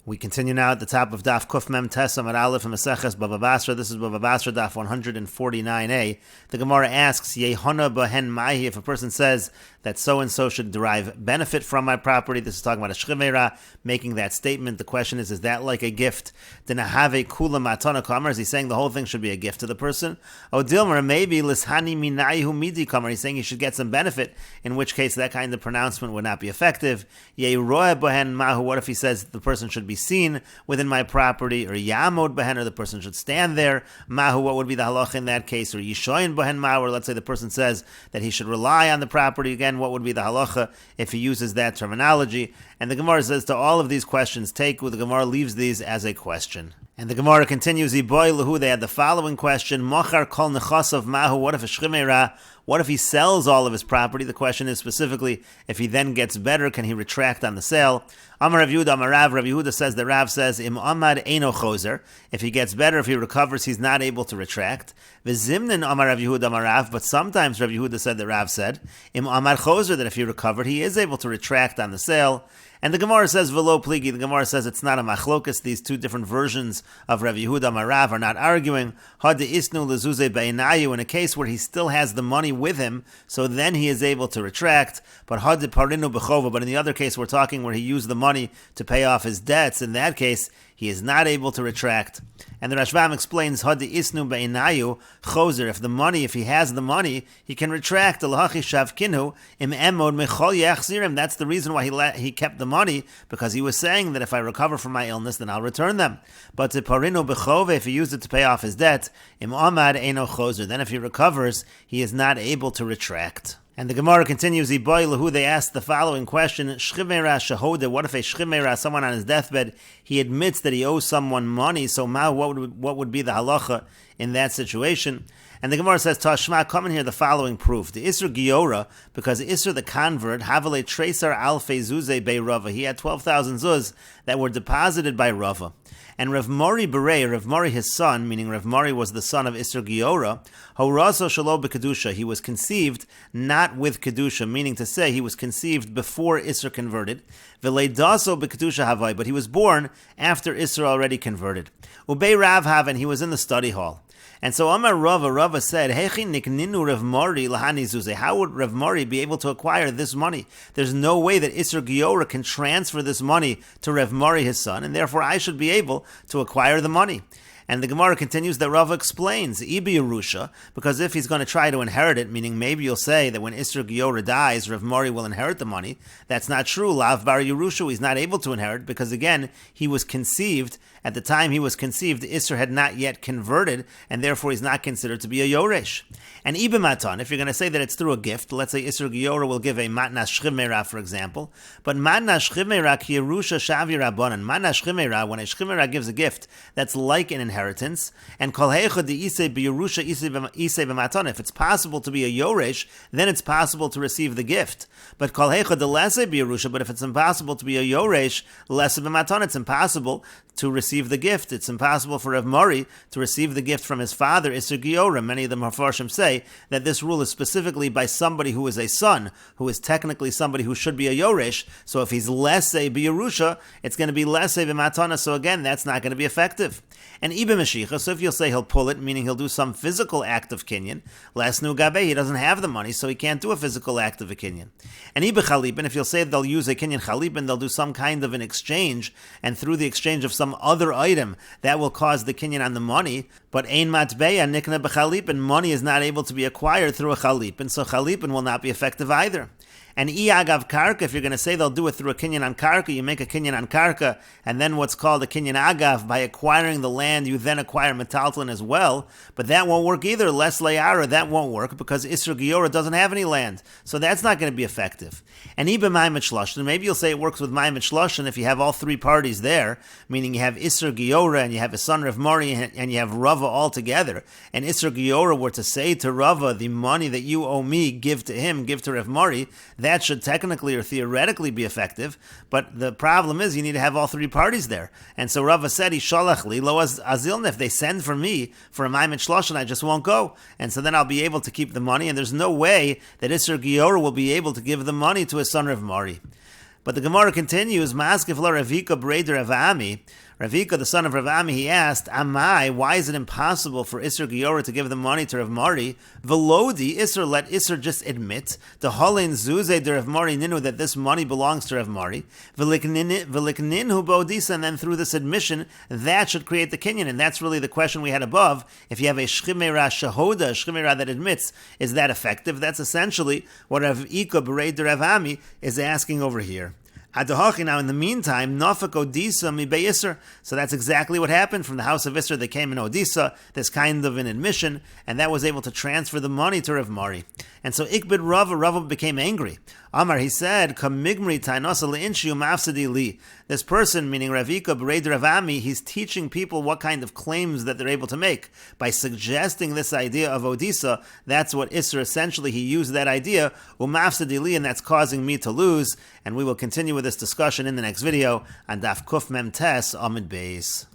We continue now at the top of Daf Kuf Mem Tesam at Aleph and Meseches Bava Basra. This is Bava Basra Daf 149a. The Gemara asks, Yehona Bahen Mahi, if a person says that so-and-so should derive benefit from my property. This is talking about a shchimera, making that statement. The question is that like a gift? Denahave kula matana kamer. Is he saying the whole thing should be a gift to the person? O Dilmer, maybe lishani minayihu midi kamer. He's saying he should get some benefit, in which case that kind of pronouncement would not be effective. Yeroeh Bahen Mahu, what if he says the person should be seen within my property, or Yamod Bahen, or the person should stand there? Mahu, what would be the halacha in that case? Or Yishoyin Bahen Mahu, or let's say the person says that he should rely on the property. Again, what would be the halacha if he uses that terminology? And the Gemara says to all of these questions, the Gemara leaves these as a question. And the Gemara continues, Iboy Lahu, they had the following question, Mochar kol nechasav mahu, what if a shchimera, what if he sells all of his property? The question is specifically, if he then gets better, can he retract on the sale? Amar Rav Yehuda, Amar Rav, Rav Yehuda says, the Rav says, Im Amad Eino Choser, if he gets better, if he recovers, he's not able to retract. V'zimnin Amar Rav Yehuda, Amar Rav, but sometimes Rav Yehuda said, the Rav said, Im Amad Choser, that if he recovered, he is able to retract on the sale. And the Gemara says, Velo Pligi, the Gemara says it's not a machlokas. These two different versions of Rav Yehuda Marav are not arguing. Had de isnu lezuze beinayu, in a case where he still has the money with him, so then he is able to retract. But had de parinu bechova, but in the other case we're talking where he used the money to pay off his debts, in that case he is not able to retract. And the Rashbam explains, Had de isnu beinayu choser, if he has the money, he can retract. Alahachi shavkinu im emod mechol yachzirim. That's the reason why he kept the money, because he was saying that if I recover from my illness, then I'll return them. But to parinu bechove, if he used it to pay off his debt, im amad eino choser, then if he recovers, he is not able to retract. And the Gemara continues, Iboy Lahu, they asked the following question, Shchimera Shahoda, what if a Shchimera, someone on his deathbed, he admits that he owes someone money, so what would be the halacha in that situation? And the Gemara says, Tashma, come in here the following proof. The Isra Giora, because Isra the convert, Havale Tresar Alfe Zuze Bei Rava, he had 12,000 zuz that were deposited by Rava. And Rav Mori Berei, Rav Mori his son, meaning Rav Mori was the son of Isra Giora, Horaso Shalo B'Kedusha, he was conceived not with Kedusha, meaning to say he was conceived before Isra converted, V'leidaso B'Kedusha Havai, but he was born after Isra already converted. Ubei Rav Hav, and he was in the study hall. And so Amar Rava said, Hechi nikninu Rav Mori lahani zuze. How would Rav Mori be able to acquire this money? There's no way that Isra Giora can transfer this money to Rav Mori his son, and therefore I should be able to acquire the money. And the Gemara continues that Rava explains, Ibi Yerusha, because if he's going to try to inherit it, meaning maybe you'll say that when Isra Giora dies, Rav Mori will inherit the money. That's not true. Lav Bar Yerusha, he's not able to inherit, because again, he was conceived. At the time he was conceived, Isra had not yet converted, and therefore he's not considered to be a Yoresh. And Ibi Matan, if you're going to say that it's through a gift, let's say Isra Giora will give a Matnas Shchimera, for example, but Matnas Shchimera ki Yerusha Shavi Rabbanan, Matnas Shchimera, when a Shchimera gives a gift, that's like an inheritance, and Kol Heicha de Isei B'Yerusha Isei B'Matan, if it's possible to be a Yoresh, then it's possible to receive the gift. But Kol Heicha de Lesei B'Yerusha, but if it's impossible to be a Yoresh, Lesei B'Matan, it's impossible to receive the gift. It's impossible for Rav Mori to receive the gift from his father, Isra Giora. Many of the Mefarshim say that this rule is specifically by somebody who is a son, who is technically somebody who should be a Yoresh. So if he's Lesei B'Yerusha, it's going to be Lesei B'Matana. So again, that's not going to be effective. And Ibe Mashiach, so if you'll say he'll pull it, meaning he'll do some physical act of kinyan, Lasnu Gabe, he doesn't have the money, so he can't do a physical act of a kinyan. And Ibe Chalipin, if you'll say they'll use a kinyan Chalipin, they'll do some kind of an exchange, and through the exchange of some other item, that will cause the kinyan on the money, but Ein Matbeya Nikna B'Chalipin, money is not able to be acquired through a Chalipin, so Chalipin will not be effective either. And Iyagav Karka, if you're going to say they'll do it through a kinyan on Karka, you make a kinyan on Karka, and then what's called a kinyan Agav, by acquiring the land, you then acquire Metaltlin as well, but that won't work either. Les Layara, that won't work, because Isra Giora doesn't have any land, so that's not going to be effective. And Iba Maimet Shloshin, maybe you'll say it works with Maimet Shloshin if you have all three parties there, meaning you have Isra Giora, and you have his son Rav Mori, and you have Rava all together, and Isra Giora were to say to Rava, the money that you owe me, give to him, give to Rav Mori, that should technically or theoretically be effective, but the problem is you need to have all three parties there. And so Rava said, Ishalach li lo azilna, if they send for me for a Maimet Shloshin, I just won't go. And so then I'll be able to keep the money, and there's no way that Isra Giora will be able to give the money to his son Rav Mori. But the Gemara continues, Maskif la Ravika Breder Rav Ami. Ravika, the son of Rav Ami, he asked, Amai, why is it impossible for Isser Giora to give the money to Rav Mari? Velodi, Isser, let Isser just admit, the Holin Zuze de Rav Mari Ninu, that this money belongs to Rav Mari. Velikninhu Bodisa, and then through this admission, that should create the kinyan. And that's really the question we had above. If you have a Shchimera Shahoda, a Shchimera that admits, is that effective? That's essentially what Rav Ika Berei de Rav Ami is asking over here. Now, in the meantime, Nafak Odisa mi Isser. So that's exactly what happened. From the house of Isser, they came in Odisa, this kind of an admission, and that was able to transfer the money to Rav Mari. And so Ikbid Rava became angry. Amar, he said, Kamigmri tainosa leinshiu mafsadi li. This person, meaning Ravika Berei Rav Ami, he's teaching people what kind of claims that they're able to make. By suggesting this idea of Odisa, that's what Isser, essentially, he used that idea, umafsadi li, and that's causing me to lose. And we will continue with this discussion in the next video on Daf Kuf Mem Tes Amid Beis.